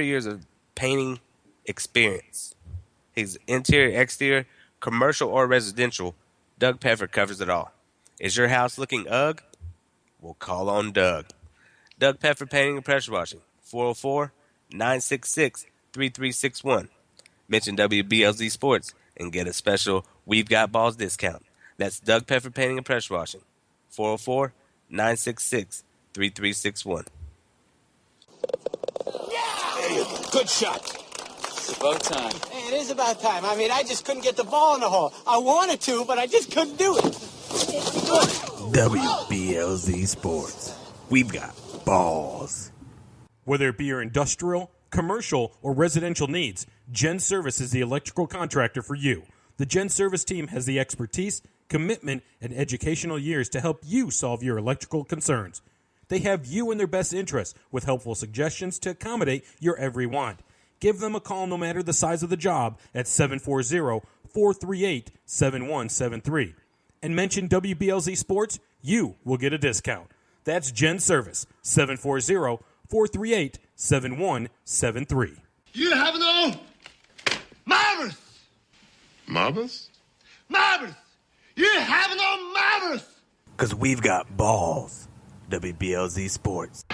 years of painting experience. His interior, exterior, commercial or residential, Doug Peffer covers it all. Is your house looking ugh? We'll call on Doug. Doug Peffer Painting and Pressure Washing, 404-966-3361. Mention WBLZ Sports and get a special We've Got Balls discount. That's Doug Peffer Painting and Pressure Washing, 404-966-3361. Hey, good shot. It's about time. Hey, it is about time. I mean, I just couldn't get the ball in the hole. I wanted to, but I just couldn't do it. WBLZ Sports. We've got balls. Whether it be your industrial, commercial, or residential needs, Gen Service is the electrical contractor for you. The Gen Service team has the expertise, commitment, and educational years to help you solve your electrical concerns. They have you in their best interest with helpful suggestions to accommodate your every want. Give them a call no matter the size of the job at 740-438-7173. And mention WBLZ Sports, you will get a discount. That's Gen Service, 740-438-7173. You have no marbles. Marbles? Marbles. You have no marbles. Because we've got balls. WBLZ Sports.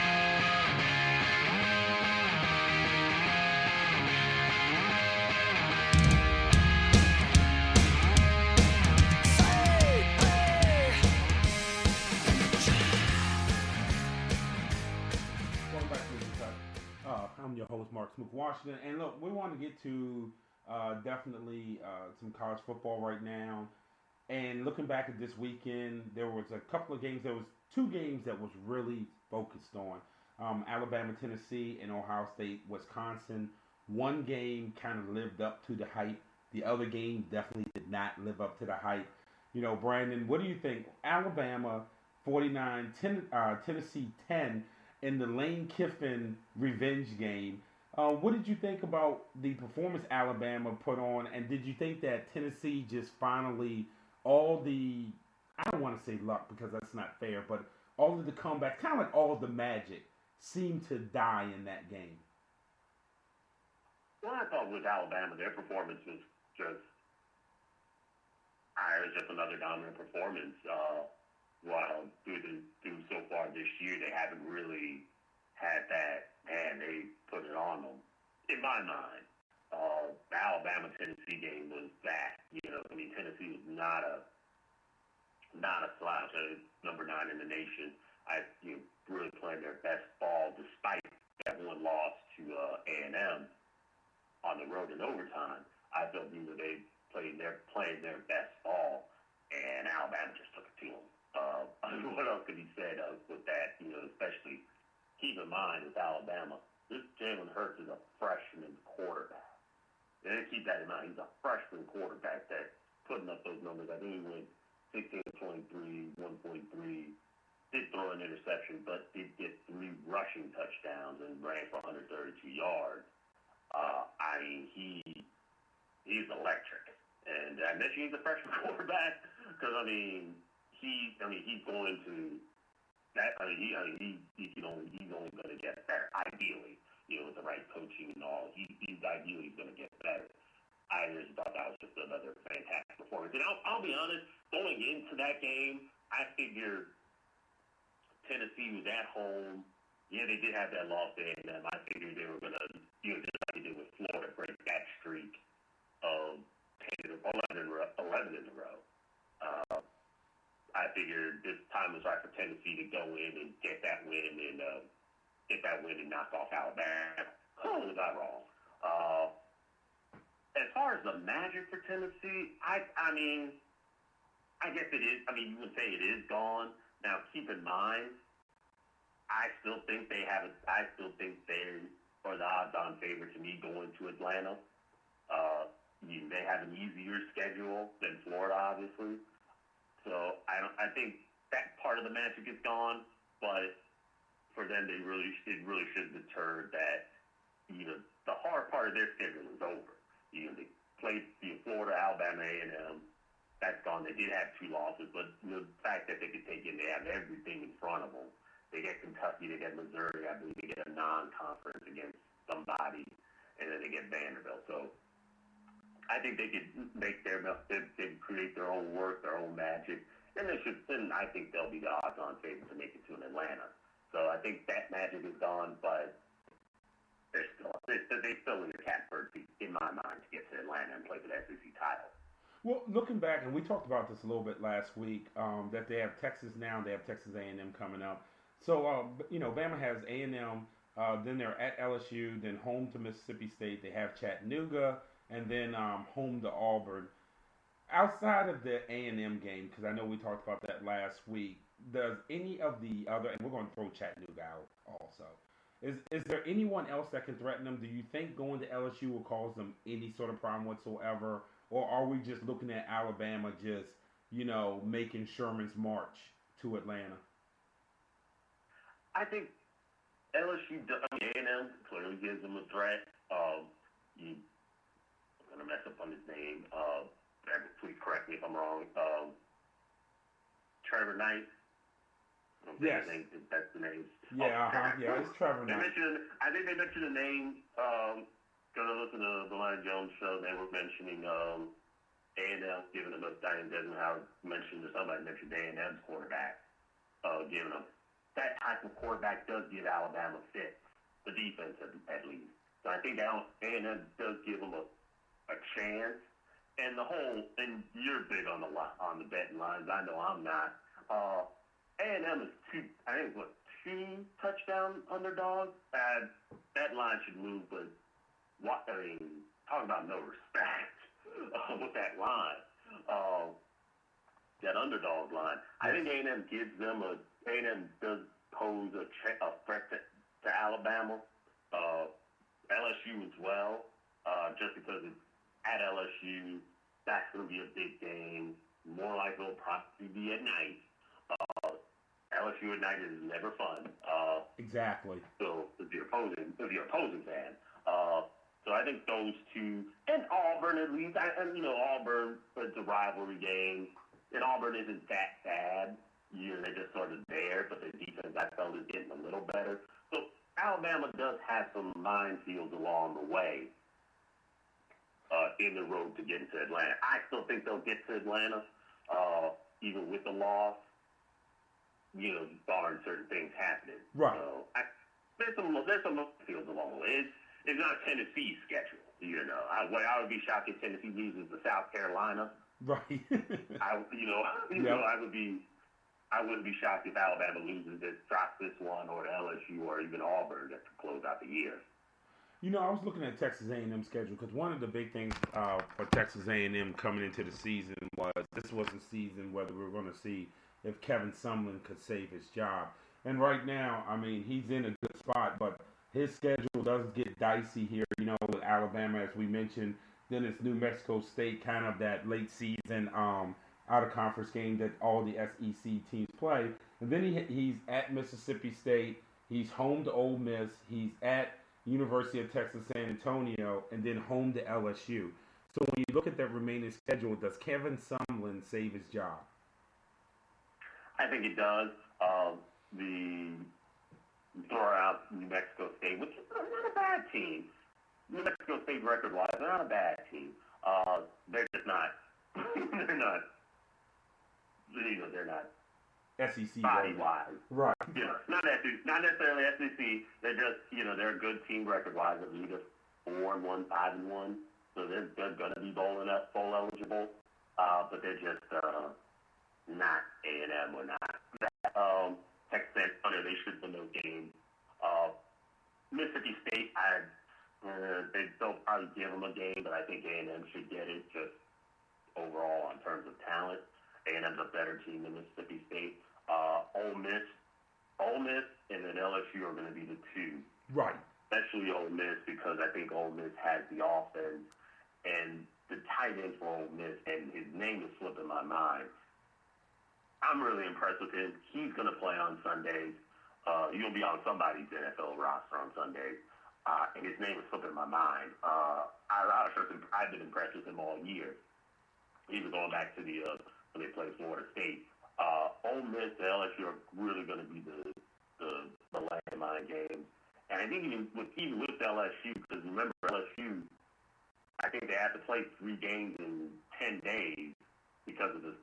I'm your host, Mark Smook Washington. And look, we want to get to definitely some college football right now. And looking back at this weekend, there was a couple of games. There was two games that was really focused on. Alabama, Tennessee, and Ohio State, Wisconsin. One game kind of lived up to the hype. The other game definitely did not live up to the hype. You know, Brandon, what do you think? Alabama 49, Tennessee 10 in the Lane Kiffin revenge game. What did you think about the performance Alabama put on, and did you think that Tennessee just finally, I don't want to say luck because that's not fair, but all of the comebacks, kind of like all of the magic, seemed to die in that game? Well, I thought with Alabama, their performance was just, it was just another dominant performance. While through so far this year, they haven't really had that, and they put it on them. In my mind, the Alabama-Tennessee game was that. Tennessee was not a slouch. Number 9 in the nation. Really playing their best ball despite that one loss to A&M on the road in overtime. I felt they playing their best ball, and Alabama just took it to them. What else could be said with that? Especially keep in mind with Alabama, this Jalen Hurts is a freshman quarterback. And keep that in mind. He's a freshman quarterback that's putting up those numbers. I think he went 16-23, 1.3. Did throw an interception, but did get 3 rushing touchdowns and ran for 132 yards. He's electric. And I mentioned he's a freshman quarterback because he's going to that. He's only going to get better. Ideally, with the right coaching and all, he's ideally going to get better. I just thought that was just another fantastic performance. And I'll be honest, going into that game, I figured Tennessee was at home. Yeah, they did have that loss to A&M. I figured they were going to, just like they did with Florida, break that streak of 11 in a row. I figured this time was right for Tennessee to go in and get that win and knock off Alabama. Oh, was I wrong? As far as the magic for Tennessee, I guess it is. You would say it is gone. Now, keep in mind, I still think they are the odds-on favorite to me going to Atlanta. They have an easier schedule than Florida, obviously. So I think that part of the magic is gone, but for them, it really shouldn't deter that. The hard part of their schedule is over. They played Florida, Alabama, A&M. That's gone. They did have 2 losses, but the fact that they could take in, they have everything in front of them. They get Kentucky, they get Missouri. I believe they get a non-conference against somebody, and then they get Vanderbilt. So I think they could make they create their own work, their own magic, and then I think they'll be the odds-on favorite to make it to an Atlanta. So I think that magic is gone, but they still in the catbird seat in my mind to get to Atlanta and play for the SEC title. Well, looking back, and we talked about this a little bit last week, that they have Texas now, they have Texas A&M coming up. So, Bama has A&M, then they're at LSU, then home to Mississippi State. They have Chattanooga, and then home to Auburn. Outside of the A&M game, because I know we talked about that last week, does any of the other, and we're going to throw Chattanooga out also, is there anyone else that can threaten them? Do you think going to LSU will cause them any sort of problem whatsoever? Or are we just looking at Alabama just, making Sherman's march to Atlanta? I think LSU, A&M clearly gives them a threat. I'm going to mess up on his name. Please correct me if I'm wrong. Trevor Knight. Yes. That's the name. Yeah, it's Trevor Knight. I think they mentioned the name because I listened to the Lion Jones show. They were mentioning A&M giving them a Desmond Howard mentioned, or somebody mentioned A&M's quarterback giving them. That type of quarterback does give Alabama fits, the defense at least. So I think A&M does give them a chance. And and you're big on the betting lines. I know I'm not. A&M is two touchdown underdogs. That line should move, but talk about no respect with that line, that underdog line. I think A&M gives them A&M does pose a threat to Alabama, LSU as well, just because it's at LSU. That's going to be a big game. More likely it'll probably be at night. LSU at night is never fun. Exactly. So if you're opposing fan. So I think those two, and Auburn at least. Auburn, it's a rivalry game, and Auburn isn't that bad. They're just sort of there, but the defense I felt is getting a little better. So Alabama does have some minefields along the way in the road to get into Atlanta. I still think they'll get to Atlanta, even with the loss. Barring certain things happening. Right. So there's some fields along the way. It's not Tennessee's schedule. I would be shocked if Tennessee loses to South Carolina. Right. I wouldn't be shocked if Alabama loses drops this one, or LSU, or even Auburn to close out the year. I was looking at Texas A&M schedule because one of the big things for Texas A&M coming into the season was this was a season whether we were going to see if Kevin Sumlin could save his job. And right now, he's in a good spot, but his schedule does get dicey here, with Alabama, as we mentioned. Then it's New Mexico State, kind of that late season out-of-conference game that all the SEC teams play. And then he's at Mississippi State. He's home to Ole Miss. He's at University of Texas San Antonio, and then home to LSU. So when you look at that remaining schedule, does Kevin Sumlin save his job? I think it does. Throw out New Mexico State, which is not a bad team. New Mexico State record-wise, they're not a bad team. They're just not. They're not. They're not. SEC body-wise. Right. Not necessarily SEC. They're just, they're a good team record-wise. I believe they're 4-1, 5-1. So they're going to be bowl eligible. But they're just not A&M or not that. Texas A&M, they should win those games. Mississippi State, they'll probably give them a game, but I think A&M should get it just overall in terms of talent. A&M's a better team than Mississippi State. Ole Miss, and then LSU are going to be the two. Right. Especially Ole Miss, because I think Ole Miss has the offense and the tight end for Ole Miss, and his name is slipping my mind. I'm really impressed with him. He's going to play on Sundays. He'll be on somebody's NFL roster on Sundays. And his name is slipping my mind. I've been impressed with him all year. Even going back to when they played Florida State. Ole Miss and LSU are really going to be the landmine games. And I think even with LSU, because remember LSU, I think they had to play 3 games in 10 days because of the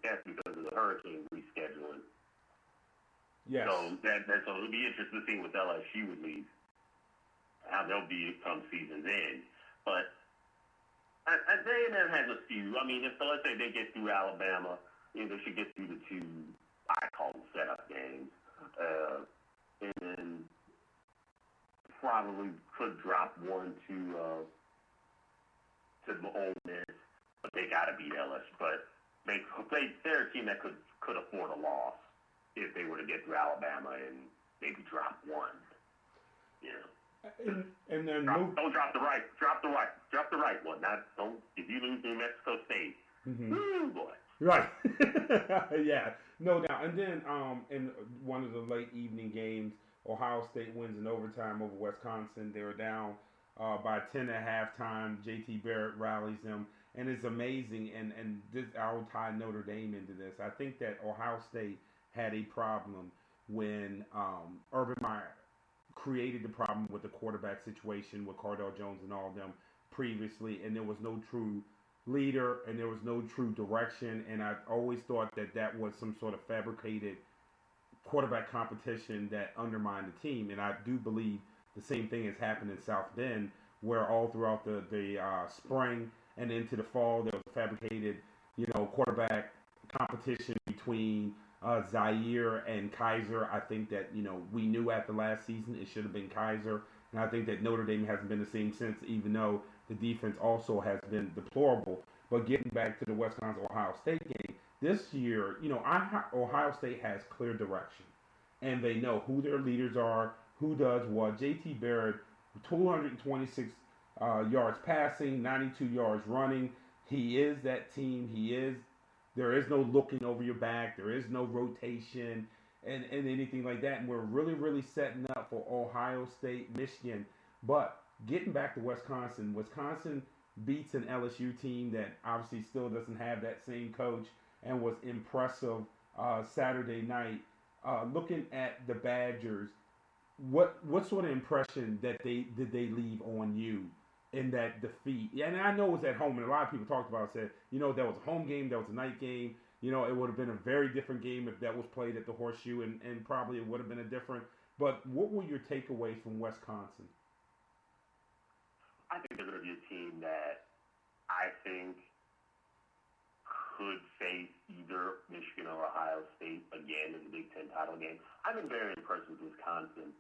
hurricane rescheduling. Yes. So it'll be interesting to see what LSU would leave, how they'll be come season's end. But A&M has a few. I mean, let's say they get through Alabama, they should get through the 2 I call them setup games, and then probably could drop 1 to Ole Miss, but they got to beat LSU. But they're a team that could afford a loss if they were to get through Alabama and maybe drop 1. Yeah. And then don't drop the right one. Don't if you lose New Mexico State. Mm-hmm. Woo, boy. Right. Yeah. No doubt. And then in one of the late evening games, Ohio State wins in overtime over Wisconsin. They were down by 10 at halftime. JT Barrett rallies them, and it's amazing. And this, I'll tie Notre Dame into this. I think that Ohio State had a problem when Urban Meyer created the problem with the quarterback situation with Cardale Jones and all of them previously, and there was no true leader and there was no true direction. And I always thought that was some sort of fabricated quarterback competition that undermined the team. And I do believe the same thing has happened in South Bend, where all throughout the spring and into the fall there was a fabricated, quarterback competition between Zaire and Kaiser. I think that we knew after last season it should have been Kaiser, and I think that Notre Dame hasn't been the same since, even though the defense also has been deplorable. But getting back to the Wisconsin-Ohio State game, this year, Ohio State has clear direction, and they know who their leaders are, who does what. J.T. Barrett, 226 yards passing, 92 yards running. He is that team. There is no looking over your back. There is no rotation and anything like that. And we're really, really setting up for Ohio State, Michigan. But getting back to Wisconsin beats an LSU team that obviously still doesn't have that same coach and was impressive Saturday night. Looking at the Badgers, what sort of impression did they leave on you in that defeat? And I know it was at home, and a lot of people talked about it, said, that was a home game, that was a night game. It would have been a very different game if that was played at the Horseshoe, and probably it would have been a different. But what were your takeaways from Wisconsin? I think they're going to be a team that I think could face either Michigan or Ohio State again in the Big Ten title game. I've been very impressed with Wisconsin,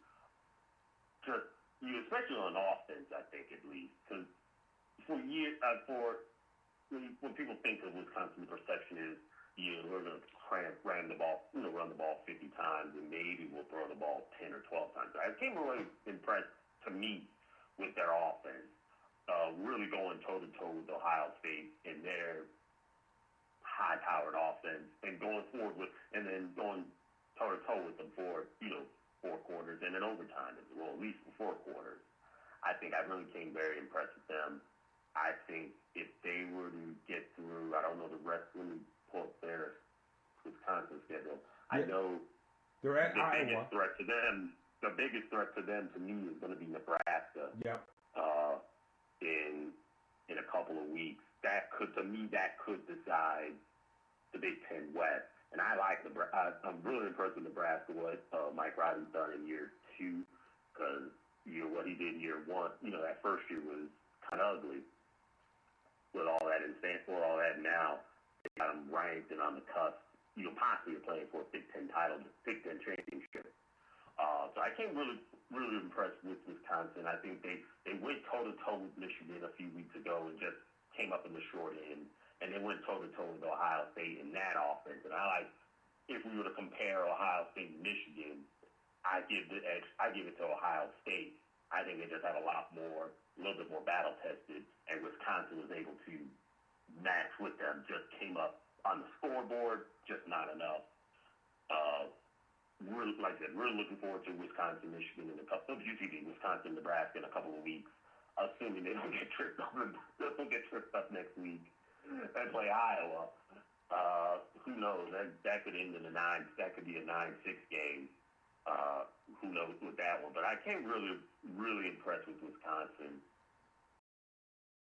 especially on offense, I think, at least. Because for years, when people think of Wisconsin, the perception is, we're going to run the ball 50 times, and maybe we'll throw the ball 10 or 12 times. I came really impressed, to me, with their offense, really going toe-to-toe with Ohio State and their high-powered offense, and going forward and then going toe-to-toe with them for, 4 quarters and then overtime, well, at least for 4 quarters. I think I really came very impressed with them. I think if they were to get through, I don't know the rest, let me pull up their Wisconsin schedule. I know they're at Iowa. The biggest threat to them, to me, is going to be Nebraska. Yep. In a couple of weeks. That could decide the Big Ten West. And I like I'm really impressed with Nebraska, what Mike Riley's done in year 2, because what he did in year 1, that first year was kind of ugly. With all that all that now, they got them ranked and on the cusp, possibly playing for a Big Ten title, Big Ten championship. So I came really, really impressed with Wisconsin. I think they went toe-to-toe with Michigan a few weeks ago and just came up in the short end. And they went toe-to-toe with Ohio State in that offense. And if we were to compare Ohio State and Michigan, I give it to Ohio State. I think they just had a little bit more battle-tested, and Wisconsin was able to match with them, just came up on the scoreboard, just not enough. Like I said, we're looking forward to Wisconsin, Michigan in a couple of Wisconsin, Nebraska in a couple of weeks, assuming they don't get tripped up next week and play Iowa. Who knows? That could end in that could be a 9-6 game. Who knows with that one? But I came really really impressed with Wisconsin.